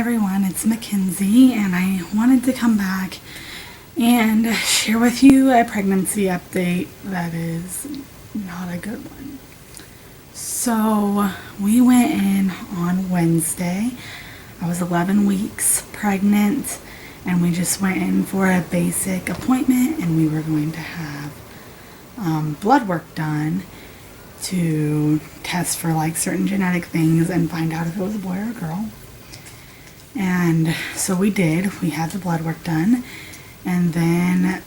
Everyone, it's Mackenzie, and I wanted to come back and share with you a pregnancy update that is not a good one. So we went in on Wednesday. I was 11 weeks pregnant, and we just went in for a basic appointment, and we were going to have blood work done to test for like certain genetic things and find out if it was a boy or a girl. And so we did. We had the blood work done, and then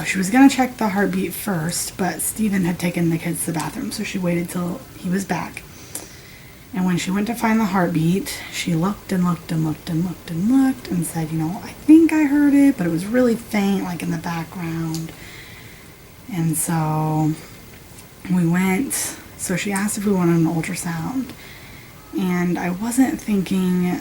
she was going to check the heartbeat first, but Steven had taken the kids to the bathroom, so she waited till he was back. And when she went to find the heartbeat, she looked and looked and looked and looked and looked and said, I think I heard it, but it was really faint, like in the background. And so we went. So she asked if we wanted an ultrasound, and I wasn't thinking.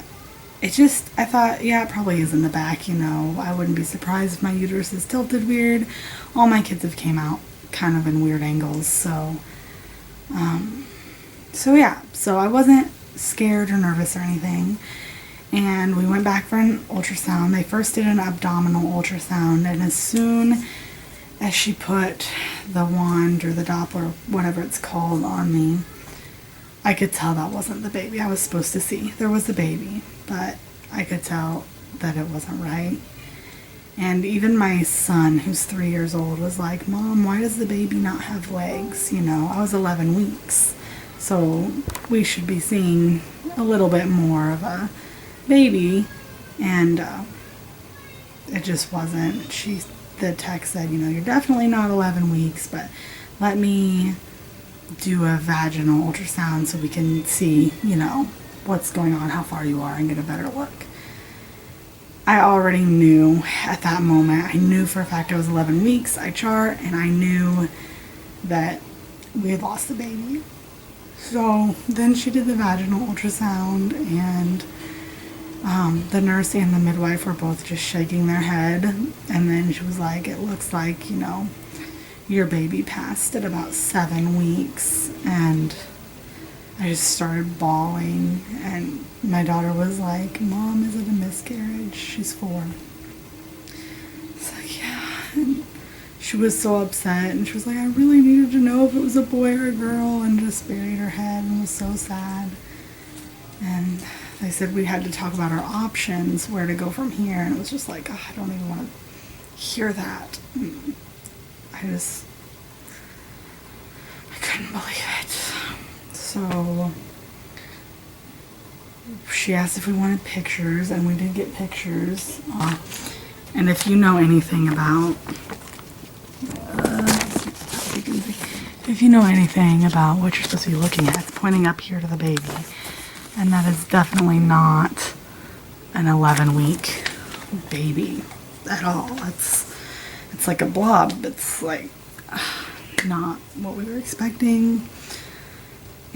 I thought, yeah, it probably is in the back, I wouldn't be surprised if my uterus is tilted weird. All my kids have came out kind of in weird angles, so I wasn't scared or nervous or anything. And we went back for an ultrasound. They first did an abdominal ultrasound, and as soon as she put the wand or the Doppler, whatever it's called, on me, I could tell that wasn't the baby I was supposed to see. There was the baby, but I could tell that it wasn't right. And even my son, who's 3 years old, was like, "Mom, why does the baby not have legs?" I was 11 weeks, so we should be seeing a little bit more of a baby. And it just wasn't. The tech said, you're definitely not 11 weeks, but let me do a vaginal ultrasound so we can see, what's going on, how far you are, and get a better look. I already knew at that moment. I knew for a fact I was 11 weeks. I chart, and I knew that we had lost the baby. So then she did the vaginal ultrasound, and the nurse and the midwife were both just shaking their head. And then she was like, "It looks like, your baby passed at about 7 weeks." And I just started bawling, and my daughter was like, "Mom, is it a miscarriage?" She's 4. It's like, yeah. And she was so upset, and she was like, "I really needed to know if it was a boy or a girl," and just buried her head and was so sad. And they said we had to talk about our options, where to go from here, and it was just like, I don't even want to hear that. I couldn't believe it. So she asked if we wanted pictures, and we did get pictures. And if you know anything about what you're supposed to be looking at, it's pointing up here to the baby, and that is definitely not an 11-week baby at all. It's like a blob. It's like not what we were expecting.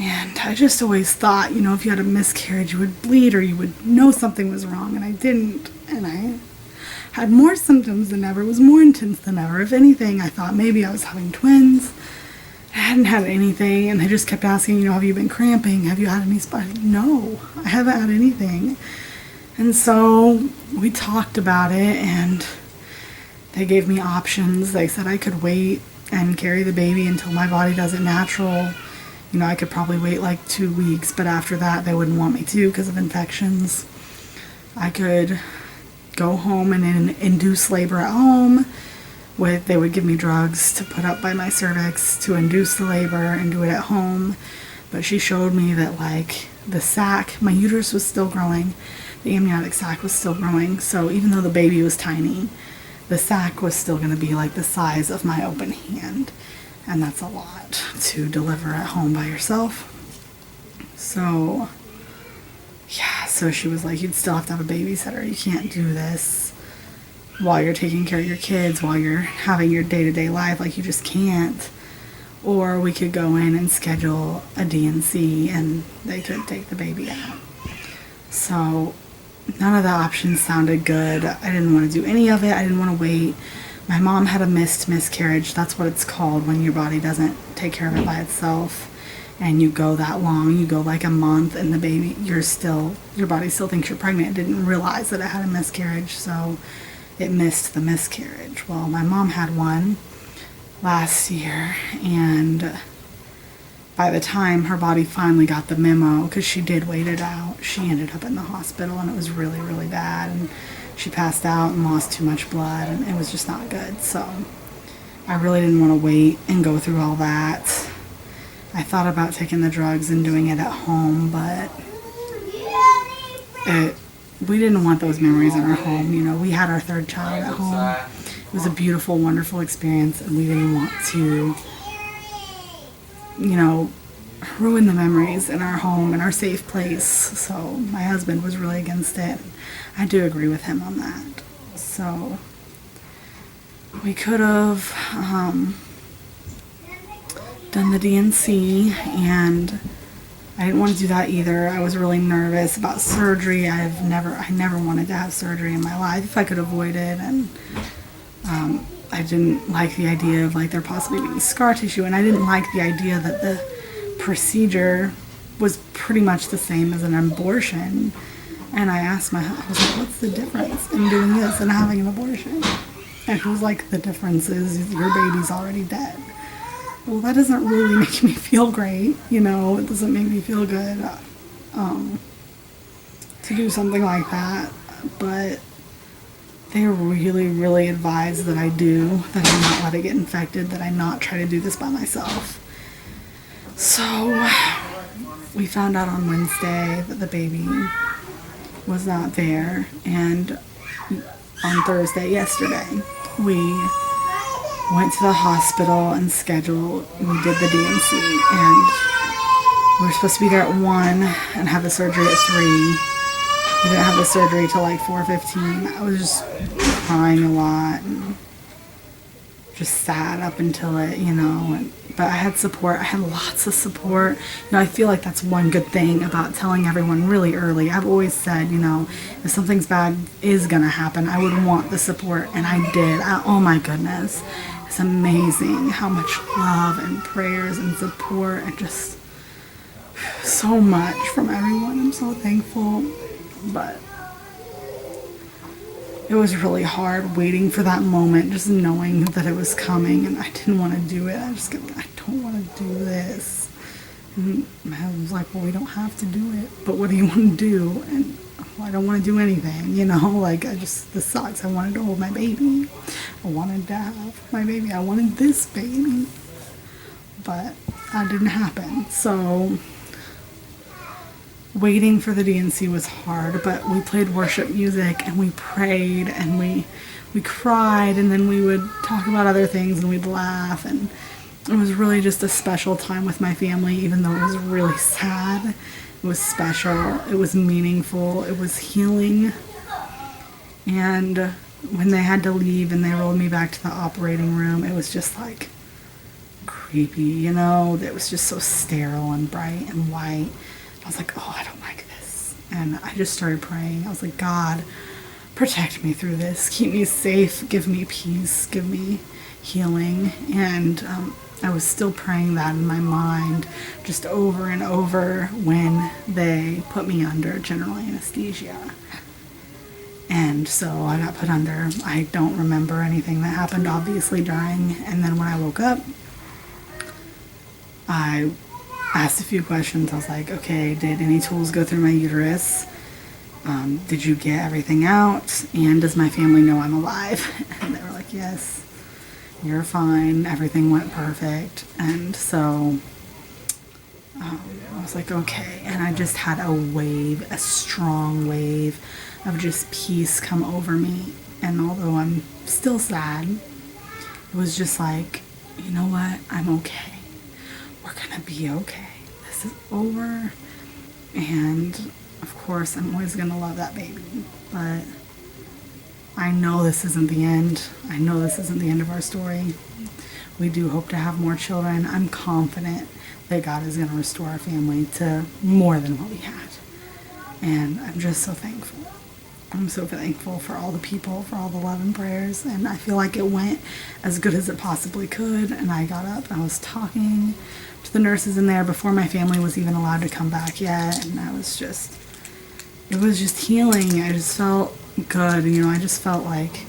And I just always thought, if you had a miscarriage, you would bleed, or you would know something was wrong, and I didn't. And I had more symptoms than ever. It was more intense than ever. If anything, I thought maybe I was having twins. I hadn't had anything, and they just kept asking, have you been cramping? Have you had any No, I haven't had anything. And so we talked about it, and they gave me options. They said I could wait and carry the baby until my body does it natural. I could probably wait like 2 weeks, but after that they wouldn't want me to because of infections. I could go home and induce labor at home. They would give me drugs to put up by my cervix to induce the labor and do it at home. But she showed me that like the sac, my uterus was still growing. The amniotic sac was still growing. So even though the baby was tiny, the sac was still going to be like the size of my open hand. And that's a lot to deliver at home by yourself. So, yeah, so she was like, you'd still have to have a babysitter. You can't do this while you're taking care of your kids, while you're having your day-to-day life. Like, you just can't. Or we could go in and schedule a D&C, and they could take the baby out. So none of the options sounded good. I didn't want to do any of it. I didn't want to wait. My mom had a miscarriage. That's what it's called when your body doesn't take care of it by itself. and you go that long, you go like a month, and the baby, your body still thinks you're pregnant. It didn't realize that it had a miscarriage, so it missed the miscarriage. Well, my mom had one last year, and by the time her body finally got the memo, because she did wait it out, she ended up in the hospital, and it was really, really bad, and she passed out and lost too much blood, and it was just not good. So I really didn't want to wait and go through all that. I thought about taking the drugs and doing it at home, but we didn't want those memories in our home. You know, we had our third child at home. It was a beautiful, wonderful experience, and we didn't want to, you know, ruin the memories in our home, in our safe place. So my husband was really against it. I do agree with him on that. So we could have done the DNC, and I didn't want to do that either. I was really nervous about surgery. I never wanted to have surgery in my life if I could avoid it, and I didn't like the idea of like there possibly being scar tissue, and I didn't like the idea that the procedure was pretty much the same as an abortion. And I asked I was like, what's the difference in doing this and having an abortion? And he was like, the difference is your baby's already dead. Well, that doesn't really make me feel great, you know, it doesn't make me feel good to do something like that, but they really, really advise that I that I not let it get infected, that I not try to do this by myself. So we found out on Wednesday that the baby was not there, and on Thursday, yesterday, we went to the hospital and we did the DNC, and we were supposed to be there at 1 and have the surgery at 3. We didn't have the surgery till like 4:15. I was just crying a lot and just sad up until it, you know, but I had support. I had lots of support. You know, I feel like that's one good thing about telling everyone really early. I've always said, you know, if something's bad is going to happen, I would want the support, and I did. Oh my goodness. It's amazing how much love and prayers and support and just so much from everyone. I'm so thankful, but it was really hard waiting for that moment, just knowing that it was coming, and I didn't want to do it. I don't want to do this. And my husband was like, well, we don't have to do it, but what do you want to do? And well, I don't want to do anything, you know, like this sucks. I wanted to hold my baby. I wanted to have my baby. I wanted this baby, but that didn't happen. So waiting for the DNC was hard, but we played worship music and we prayed and we cried, and then we would talk about other things and we'd laugh, and it was really just a special time with my family. Even though it was really sad, it was special, it was meaningful, it was healing. And when they had to leave and they rolled me back to the operating room, it was just like creepy, you know, it was just so sterile and bright and white. I was like, oh, I don't like this. And I just started praying. I was like, God, protect me through this. Keep me safe. Give me peace. Give me healing. And I was still praying that in my mind just over and over when they put me under general anesthesia. And so I got put under. I don't remember anything that happened, obviously, during. And then when I woke up, I asked a few questions. I was like, okay, did any tools go through my uterus? Did you get everything out? And does my family know I'm alive? And they were like, yes, you're fine. Everything went perfect. And so I was like, okay. And I just had a strong wave of just peace come over me. And although I'm still sad, it was just like, you know what? I'm okay. We're gonna be okay. This is over, and of course I'm always gonna love that baby, but I know this isn't the end. I know this isn't the end of our story. We do hope to have more children. I'm confident that God is gonna restore our family to more than what we had, and I'm just so thankful. I'm so thankful for all the people, for all the love and prayers, and I feel like it went as good as it possibly could. And I got up and I was talking to the nurses in there before my family was even allowed to come back yet, and it was just healing. I just felt good, you know, I just felt like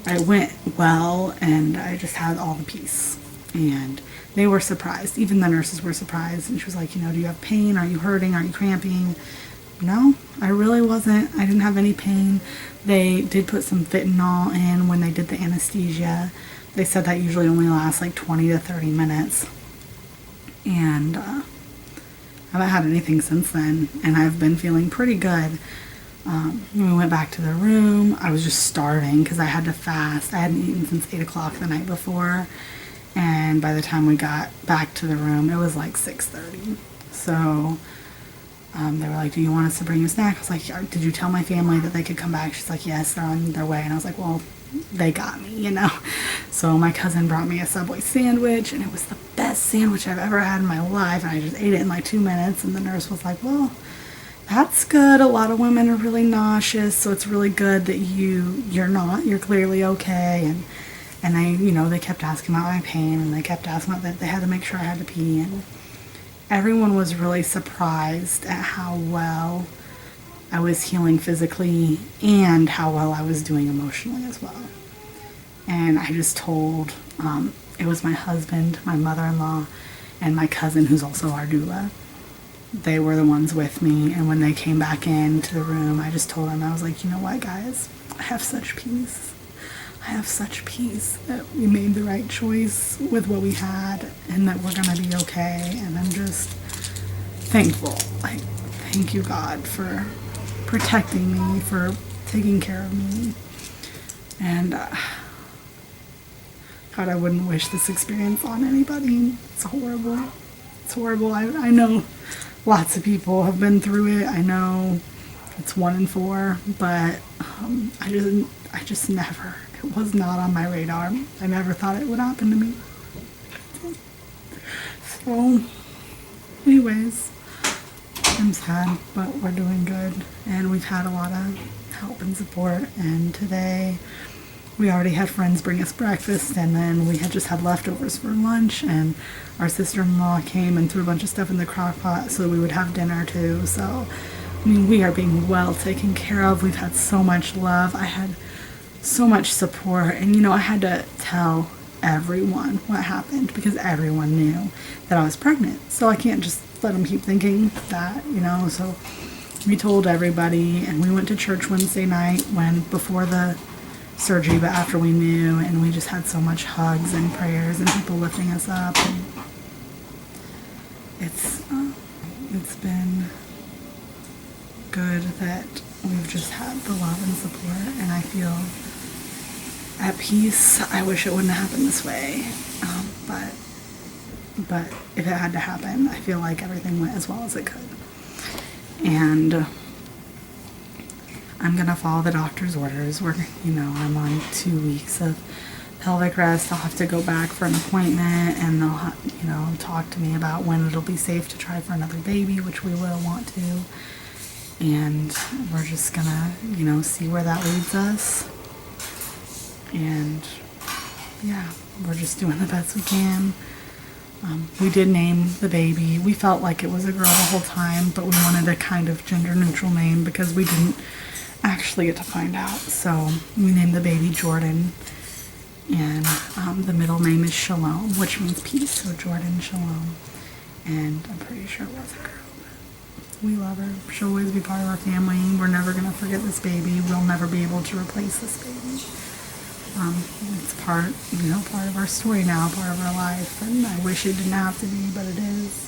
I went well, and I just had all the peace. And they were surprised, even the nurses were surprised, and she was like, you know, do you have pain? Are you hurting? Are you cramping? No, I really wasn't. I didn't have any pain. They did put some fentanyl in when they did the anesthesia. They said that usually only lasts like 20 to 30 minutes. And I haven't had anything since then, and I've been feeling pretty good. We went back to the room. I was just starving because I had to fast. I hadn't eaten since 8 o'clock the night before, and by the time we got back to the room, it was like 6:30. So they were like, do you want us to bring you a snack? I was like, did you tell my family that they could come back? She's like, yes, they're on their way. And I was like, well, they got me, you know. So my cousin brought me a Subway sandwich, and it was the best sandwich I've ever had in my life, and I just ate it in like 2 minutes. And the nurse was like, well, that's good. A lot of women are really nauseous, so it's really good that you're not. You're clearly okay. And they, you know, they kept asking about my pain, and they kept asking about that they had to make sure I had to pee, and everyone was really surprised at how well I was healing physically and how well I was doing emotionally as well. And I just told, it was my husband, my mother-in-law, and my cousin, who's also our doula. They were the ones with me, and when they came back into the room, I just told them, I was like, you know what, guys, I have such peace. I have such peace that we made the right choice with what we had, and that we're gonna be okay. And I'm just thankful. Like, thank you, God, for protecting me, for taking care of me. And God, I wouldn't wish this experience on anybody. It's horrible. It's horrible. I know lots of people have been through it. I know it's 1 in 4, but I just never. It was not on my radar. I never thought it would happen to me. So, anyways, I'm sad, but we're doing good, and we've had a lot of help and support. And today we already had friends bring us breakfast, and then we had just had leftovers for lunch, and our sister-in-law came and threw a bunch of stuff in the crock pot so we would have dinner too. So, I mean, we are being well taken care of. We've had so much love. I had so much support, and you know, I had to tell everyone what happened because everyone knew that I was pregnant, so I can't just let them keep thinking that, you know. So we told everybody, and we went to church Wednesday night before the surgery, but after we knew, and we just had so much hugs and prayers and people lifting us up, and it's been good that we've just had the love and support, and I feel at peace. I wish it wouldn't happen this way, but if it had to happen, I feel like everything went as well as it could. And I'm gonna follow the doctor's orders. I'm on 2 weeks of pelvic rest. I'll have to go back for an appointment, and they'll talk to me about when it'll be safe to try for another baby, which we will want to. And we're just gonna, see where that leads us. And yeah, we're just doing the best we can. We did name the baby. We felt like it was a girl the whole time, but we wanted a kind of gender neutral name because we didn't actually get to find out. So we named the baby Jordyn, and the middle name is Shalom, which means peace. So Jordyn Shalom, and I'm pretty sure it was a girl. We love her. She'll always be part of our family. We're never gonna forget this baby. We'll never be able to replace this baby. It's part of our story now, part of our life, and I wish it didn't have to be, but it is.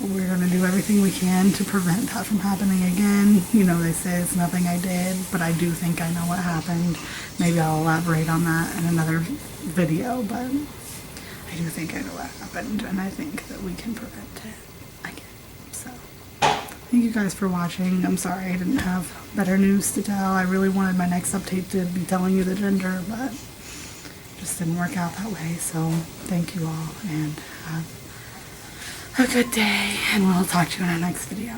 We're going to do everything we can to prevent that from happening again. They say it's nothing I did, but I do think I know what happened. Maybe I'll elaborate on that in another video, but I do think I know what happened, and I think that we can prevent it again. So, thank you guys for watching. I'm sorry I didn't have better news to tell. I really wanted my next update to be telling you the gender, but it just didn't work out that way. So thank you all, and have a good day, and we'll talk to you in our next video.